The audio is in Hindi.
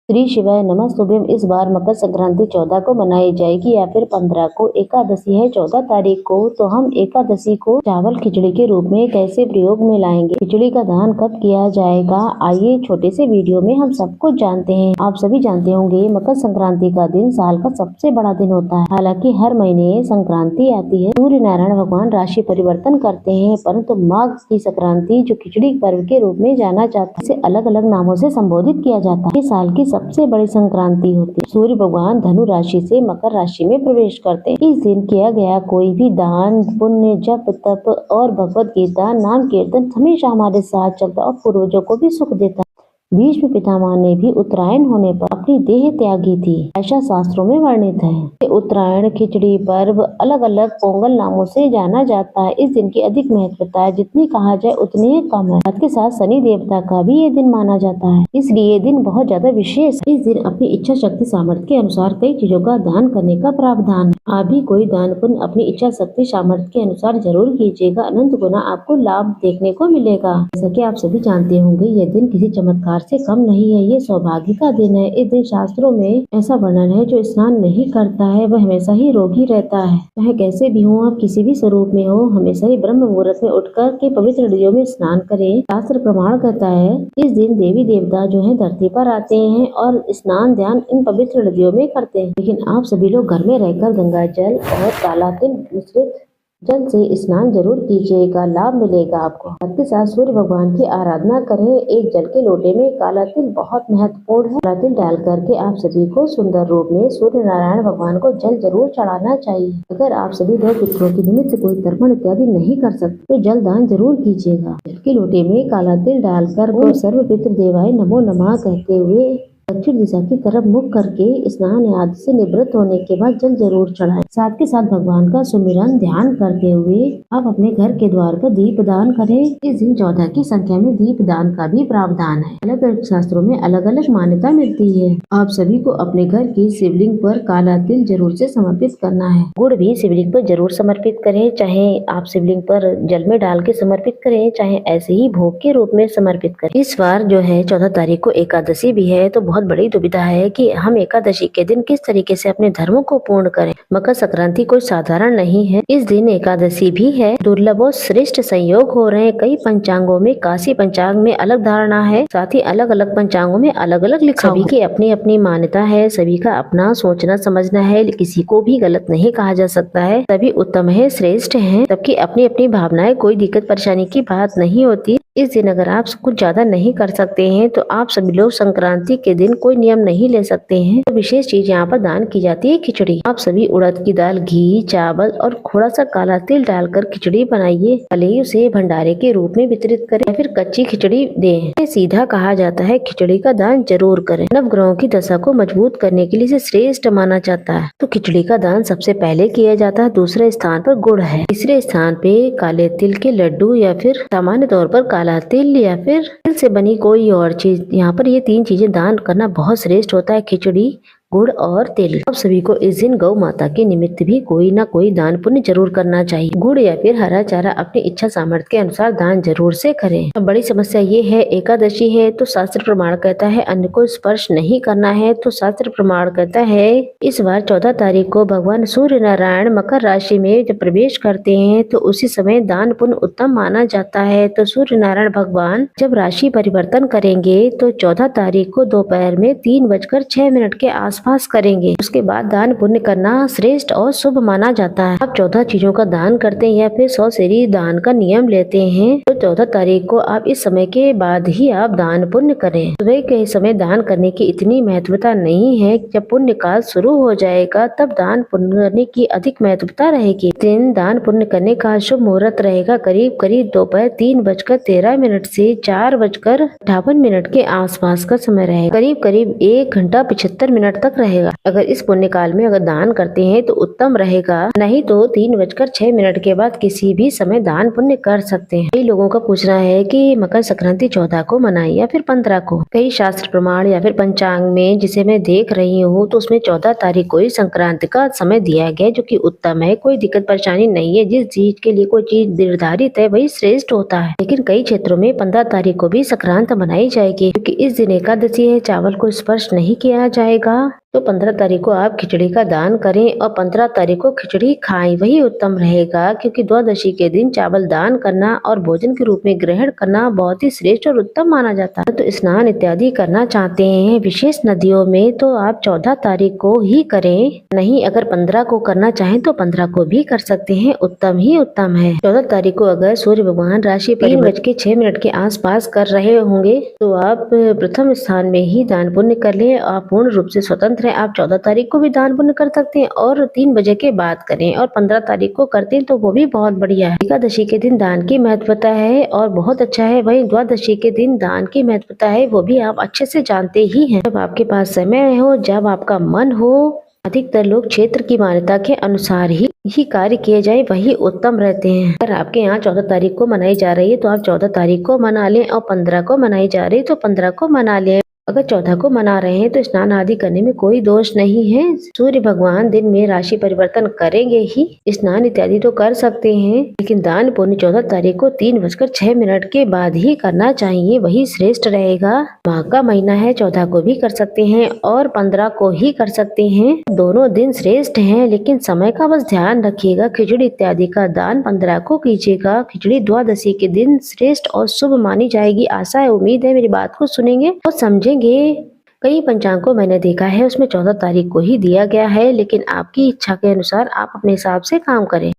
श्री शिवाय नमः शुभम। इस बार मकर संक्रांति 14 को मनाई जाएगी या फिर 15 को। एकादशी है 14 तारीख को। तो हम एकादशी को चावल खिचड़ी के रूप में कैसे प्रयोग में लाएंगे, खिचड़ी का दान कब किया जाएगा, आइए छोटे से वीडियो में हम सब कुछ जानते हैं। आप सभी जानते होंगे मकर संक्रांति का दिन साल का सबसे बड़ा दिन होता है। हालांकि हर महीने संक्रांति आती है, सूर्य नारायण भगवान राशि परिवर्तन करते हैं, परंतु माघ की संक्रांति जो खिचड़ी पर्व के रूप में जाना जाता है, इसे अलग अलग नामों से संबोधित किया जाता है। साल की सबसे बड़ी संक्रांति होती है। सूर्य भगवान धनु राशि से मकर राशि में प्रवेश करते हैं। इस दिन किया गया कोई भी दान, पुण्य, जप, तप और भगवत गीता नाम कीर्तन हमेशा हमारे साथ चलता और पूर्वजों को भी सुख देता है। भीष्म पितामह ने भी उत्तरायण होने पर अपनी देह त्यागी थी, ऐसा शास्त्रों में वर्णित है। उत्तरायण खिचड़ी पर्व अलग अलग पोंगल नामों से जाना जाता है। इस दिन की अधिक महत्वता है, जितनी कहा जाए उतनी ही कम है। साथ के साथ शनि देवता का भी ये दिन माना जाता है, इसलिए ये दिन बहुत ज्यादा विशेष है। इस दिन अपनी इच्छा शक्ति सामर्थ्य के अनुसार कई चीजों का दान करने का प्रावधान है। आप भी कोई दान पुण्य अपनी इच्छा शक्ति सामर्थ्य के अनुसार जरूर कीजिएगा, अनंत गुना आपको लाभ देखने को मिलेगा। जैसा कि आप सभी जानते होंगे, यह दिन किसी चमत्कार से कम नहीं है, ये सौभाग्य का दिन है। इस दिन शास्त्रों में ऐसा वर्णन है, जो स्नान नहीं करता है वह हमेशा ही रोगी रहता है। चाहे कैसे भी हो, आप किसी भी स्वरूप में हो, हमेशा ही ब्रह्म मुहूर्त में उठकर के पवित्र नदियों में स्नान करें। शास्त्र प्रमाण करता है इस दिन देवी देवता जो है धरती पर आते हैं और स्नान ध्यान इन पवित्र नदियों में करते हैं। लेकिन आप सभी लोग घर में रहकर गंगा जल और काला तिल मिश्रित जल से स्नान जरूर कीजिएगा, लाभ मिलेगा आपको। साथ के साथ सूर्य भगवान की आराधना करें। एक जल के लोटे में काला तिल बहुत महत्वपूर्ण है। काला तिल डाल करके आप सभी को सुंदर रूप में सूर्य नारायण भगवान को जल जरूर चढ़ाना चाहिए। अगर आप सभी लोग पितरों के निमित्त कोई तर्पण इत्यादि नहीं कर सकते तो जल दान जरूर कीजिएगा। जल के लोटे में काला तिल डालकर सर्व पितृ देवाय नमो नमः कहते हुए दक्षिण दिशा की तरफ मुख करके स्नान आदि से निवृत्त होने के बाद जल जरूर चढ़ाएं। साथ के साथ भगवान का सुमिरन ध्यान करते हुए आप अपने घर के द्वार पर दीप दान करें। इस दिन 14 की संख्या में दीप दान का भी प्रावधान है। अलग अलग शास्त्रों में अलग अलग मान्यता मिलती है। आप सभी को अपने घर की शिवलिंग पर काला तिल जरूर से समर्पित करना है। गुड़ भी शिवलिंग पर जरूर समर्पित करें, चाहे आप शिवलिंग पर जल में डाल के समर्पित करें, चाहे ऐसे ही भोग के रूप में समर्पित करें। इस बार जो है 14 तारीख को एकादशी भी है, तो बहुत बड़ी दुविधा है कि हम एकादशी के दिन किस तरीके से अपने धर्मों को पूर्ण करें। मकर संक्रांति कोई साधारण नहीं है, इस दिन एकादशी भी है। दुर्लभ और श्रेष्ठ संयोग हो रहे हैं। कई पंचांगों में, काशी पंचांग में अलग धारणा है, साथ ही अलग अलग पंचांगों में अलग अलग लिखा। सभी की अपनी अपनी मान्यता है, सभी का अपना सोचना समझना है, किसी को भी गलत नहीं कहा जा सकता है। सभी उत्तम है, श्रेष्ठ है, सबकी अपनी अपनी भावनाएं, कोई दिक्कत परेशानी की बात नहीं होती। इस दिन अगर आप कुछ ज्यादा नहीं कर सकते हैं तो आप सभी लोग संक्रांति के दिन कोई नियम नहीं ले सकते हैं। तो विशेष चीज यहाँ पर दान की जाती है खिचड़ी। आप सभी उड़द की दाल, घी, चावल और थोड़ा सा काला तिल डालकर खिचड़ी बनाइए। भले ही उसे भंडारे के रूप में वितरित करें या फिर कच्ची खिचड़ी दें। सीधा कहा जाता है खिचड़ी का दान जरूर करें। नवग्रहों की दशा को मजबूत करने के लिए इसे श्रेष्ठ माना जाता है। तो खिचड़ी का दान सबसे पहले किया जाता है। दूसरे स्थान पर गुड़ है। तीसरे स्थान पे काले तिल के लड्डू या फिर सामान्य तौर पर काला तिल या फिर तिल से बनी कोई और चीज। यहाँ पर ये 3 चीजें दान करना बहुत श्रेष्ठ होता है, खिचड़ी, गुड़ और तिल। अब सभी को इस दिन गौ माता के निमित्त भी कोई ना कोई दान पुण्य जरूर करना चाहिए। गुड़ या फिर हरा चारा अपनी इच्छा सामर्थ्य के अनुसार दान जरूर से करें। अब बड़ी समस्या ये है, एकादशी है तो शास्त्र प्रमाण कहता है अन्न को स्पर्श नहीं करना है, तो शास्त्र प्रमाण कहता है इस बार 14 तारीख को भगवान सूर्य नारायण मकर राशि में जब प्रवेश करते हैं तो उसी समय दान पुण्य उत्तम माना जाता है। तो सूर्य नारायण भगवान जब राशि परिवर्तन करेंगे तो 14 तारीख को दोपहर में 3:06 के आसपास करेंगे। उसके बाद दान पुण्य करना श्रेष्ठ और शुभ माना जाता है। आप 14 चीजों का दान करते हैं या फिर 100 सेरी दान का नियम लेते हैं तो 14 तारीख को आप इस समय के बाद ही आप दान पुण्य करें। सुबह के समय दान करने की इतनी महत्वता नहीं है, जब पुण्य काल शुरू हो जाएगा तब दान पुण्य करने की अधिक महत्वता रहेगी। दिन दान पुण्य करने का शुभ मुहूर्त रहेगा करीब करीब दोपहर 3:13 से 4:58 के आसपास का समय रहेगा। करीब करीब 1 घंटा 75 मिनट तक तक रहेगा। अगर इस पुण्य काल में अगर दान करते हैं तो उत्तम रहेगा, नहीं तो 3:06 के बाद किसी भी समय दान पुण्य कर सकते हैं। कई लोगों का पूछना है कि मकर संक्रांति 14 को मनाएं या फिर 15 को। कई शास्त्र प्रमाण या फिर पंचांग में जिसे मैं देख रही हूँ तो उसमें 14 तारीख को ही संक्रांति का समय दिया गया, जो कि उत्तम है। कोई दिक्कत परेशानी नहीं है। जिस चीज के लिए कोई चीज निर्धारित है वही श्रेष्ठ होता है। लेकिन कई क्षेत्रों में 15 तारीख को भी संक्रांत मनाई जाएगी, क्योंकि इस दिन एकादशी है, चावल को स्पर्श नहीं किया जाएगा। तो 15 तारीख को आप खिचड़ी का दान करें और 15 तारीख को खिचड़ी खाएं, वही उत्तम रहेगा। क्योंकि द्वादशी के दिन चावल दान करना और भोजन के रूप में ग्रहण करना बहुत ही श्रेष्ठ और उत्तम माना जाता है। तो स्नान इत्यादि करना चाहते हैं विशेष नदियों में तो आप 14 तारीख को ही करें, नहीं अगर 15 को करना चाहें तो 15 को भी कर सकते हैं, उत्तम ही उत्तम है। 14 तारीख को अगर सूर्य भगवान राशि 3:06 के आसपास कर रहे होंगे तो आप प्रथम स्थान में ही दान पुण्य कर ले। आप पूर्ण रूप से स्वतंत्र है, आप 14 तारीख को भी दान पुण्य कर सकते हैं और 3 बजे के बाद करें, और 15 तारीख को करते हैं तो वो भी बहुत बढ़िया है। एकादशी के दिन दान की महत्वता है और बहुत अच्छा है। वही द्वादशी के दिन दान की महत्वता है, वो भी आप अच्छे से जानते ही हैं। जब आपके पास समय हो, जब आपका मन हो, अधिकतर लोग क्षेत्र की मान्यता के अनुसार ही कार्य किए जाए वही उत्तम रहते हैं। अगर आपके यहाँ 14 तारीख को मनाई जा रही है तो आप 14 तारीख को मना लें, और 15 को मनाई जा रही है तो 15 को मना लें। अगर 14 को मना रहे हैं तो स्नान आदि करने में कोई दोष नहीं है। सूर्य भगवान दिन में राशि परिवर्तन करेंगे ही, स्नान इत्यादि तो कर सकते हैं, लेकिन दान पुण्य 14 तारीख को 3:06 के बाद ही करना चाहिए, वही श्रेष्ठ रहेगा। माह का महीना है, 14 को भी कर सकते हैं और 15 को ही कर सकते हैं। दोनों दिन श्रेष्ठ हैं, लेकिन समय का बस ध्यान रखिएगा। खिचड़ी इत्यादि का दान 15 को कीजिएगा। खिचड़ी द्वादशी के दिन श्रेष्ठ और शुभ मानी जाएगी। आशा है, उम्मीद है मेरी बात को सुनेंगे और समझेंगे। कई पंचांग को मैंने देखा है उसमें 14 तारीख को ही दिया गया है, लेकिन आपकी इच्छा के अनुसार आप अपने हिसाब से काम करें।